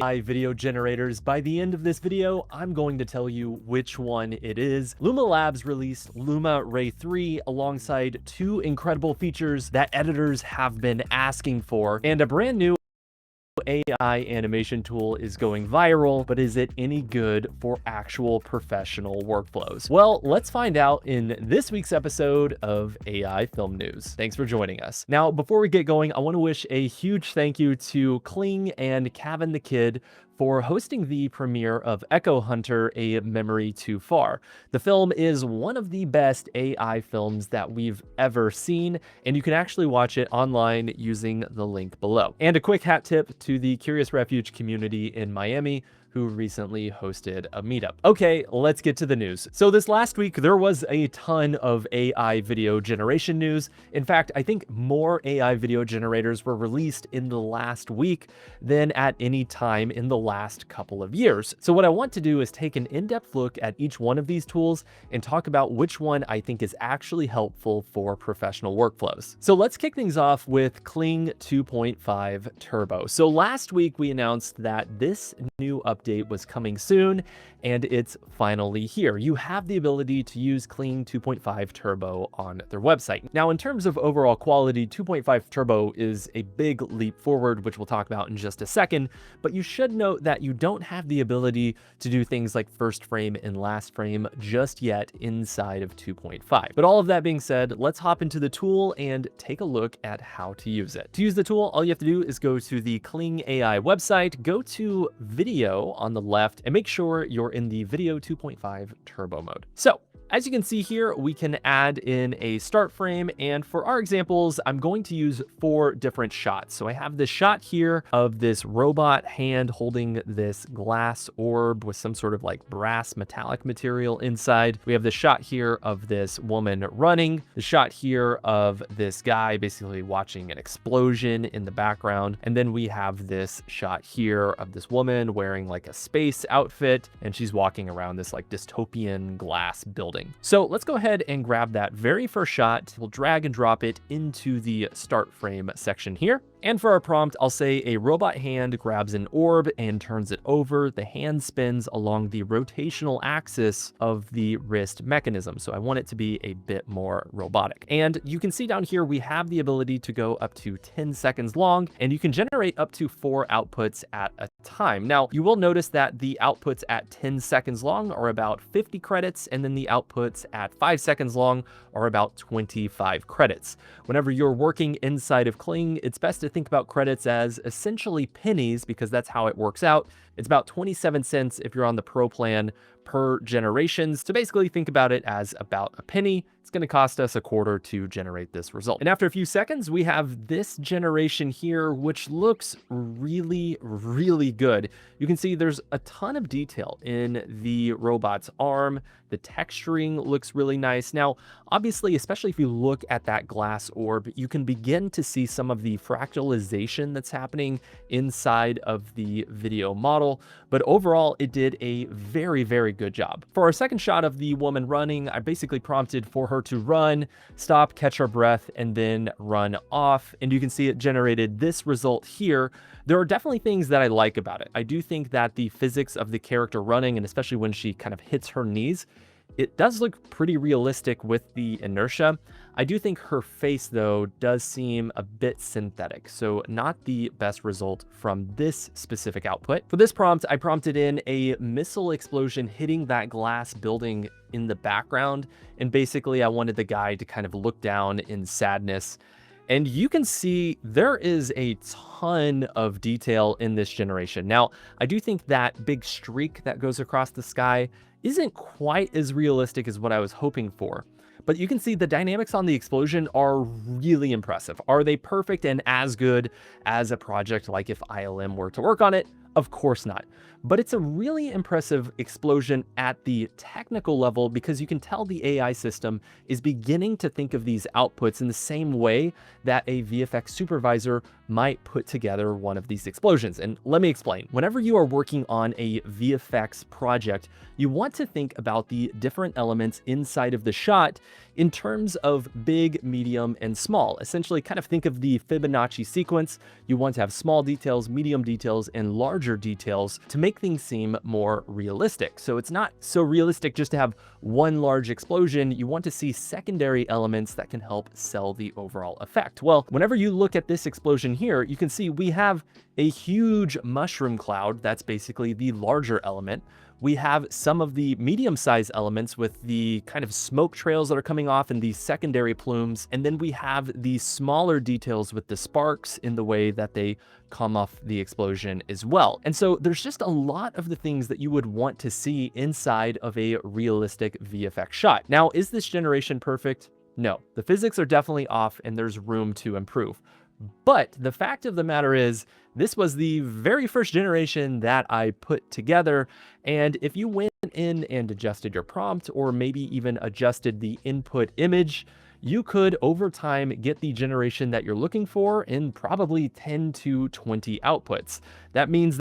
AI video generators. By the end of this video, I'm going to tell you which one it is. Luma Labs released Luma Ray 3 alongside two incredible features that editors have been asking for, and a brand new AI animation tool is going viral, but is it any good for actual professional workflows? Well, let's find out in this week's episode of AI Film News. Thanks for joining us. Now, before we get going, I want to wish a huge thank you to Kling and Kevin the Kid for hosting the premiere of Echo Hunter: A Memory Too Far. The film is one of the best AI films that we've ever seen, and you can actually watch it online using the link below. And a quick hat tip to the Curious Refuge community in Miami, who recently hosted a meetup. Okay, let's get to the news. So this last week, there was a ton of AI video generation news. In fact, I think more AI video generators were released in the last week than at any time in the last couple of years. So what I want to do is take an in-depth look at each one of these tools and talk about which one I think is actually helpful for professional workflows. So let's kick things off with Kling 2.5 Turbo. So last week, we announced that this new update was coming soon, and it's finally here. You have the ability to use Kling 2.5 Turbo on their website. Now, in terms of overall quality, 2.5 Turbo is a big leap forward, which we'll talk about in just a second, but you should note that you don't have the ability to do things like first frame and last frame just yet inside of 2.5. But all of that being said, let's hop into the tool and take a look at how to use it. To use the tool, all you have to do is go to the Kling AI website, go to Video on the left, and make sure you're in the Video 2.5 Turbo mode. So, as you can see here, we can add in a start frame, and for our examples, I'm going to use 4 different shots. So I have this shot here of this robot hand holding this glass orb with some sort of like brass metallic material inside. We have the shot here of this woman running, the shot here of this guy basically watching an explosion in the background, and then we have this shot here of this woman wearing like a space outfit, and she's walking around this like dystopian glass building. So let's go ahead and grab that very first shot. We'll drag and drop it into the start frame section here. And for our prompt, I'll say a robot hand grabs an orb and turns it over. The hand spins along the rotational axis of the wrist mechanism. So I want it to be a bit more robotic. And you can see down here, we have the ability to go up to 10 seconds long, and you can generate up to 4 outputs at a time. Now, you will notice that the outputs at 10 seconds long are about 50 credits, and then the outputs at 5 seconds long are about 25 credits. Whenever you're working inside of Kling, it's best to think about credits as essentially pennies, because that's how it works out. It's about 27 cents if you're on the Pro plan per generation. So basically think about it as about a penny. It's going to cost us a quarter to generate this result. And after a few seconds, we have this generation here, which looks really, really good. You can see there's a ton of detail in the robot's arm. The texturing looks really nice. Now, obviously, especially if you look at that glass orb, you can begin to see some of the fractalization that's happening inside of the video model. But overall, it did a very, very good job. For our second shot of the woman running, I basically prompted for her to run, stop, catch her breath, and then run off. And you can see it generated this result here. There are definitely things that I like about it. I do think that the physics of the character running, and especially when she kind of hits her knees, it does look pretty realistic with the inertia. I do think her face, though, does seem a bit synthetic, so not the best result from this specific output. For this prompt, I prompted in a missile explosion hitting that glass building in the background, and basically I wanted the guy to kind of look down in sadness. And you can see there is a ton of detail in this generation. Now, I do think that big streak that goes across the sky isn't quite as realistic as what I was hoping for. But you can see the dynamics on the explosion are really impressive. Are they perfect and as good as a project like if ILM were to work on it? Of course not. But it's a really impressive explosion at the technical level, because you can tell the AI system is beginning to think of these outputs in the same way that a VFX supervisor might put together one of these explosions. And let me explain. Whenever you are working on a VFX project, you want to think about the different elements inside of the shot in terms of big, medium, and small. Essentially, kind of think of the Fibonacci sequence. You want to have small details, medium details, and large larger details to make things seem more realistic. So it's not so realistic just to have one large explosion. You want to see secondary elements that can help sell the overall effect. Well, whenever you look at this explosion here, you can see we have a huge mushroom cloud. That's basically the larger element. We have some of the medium-sized elements with the kind of smoke trails that are coming off and these secondary plumes. And then we have the smaller details with the sparks in the way that they come off the explosion as well. And so there's just a lot of the things that you would want to see inside of a realistic VFX shot. Now, is this generation perfect? No, the physics are definitely off and there's room to improve. But the fact of the matter is, this was the very first generation that I put together. And if you went in and adjusted your prompt, or maybe even adjusted the input image, you could over time get the generation that you're looking for in probably 10 to 20 outputs. That means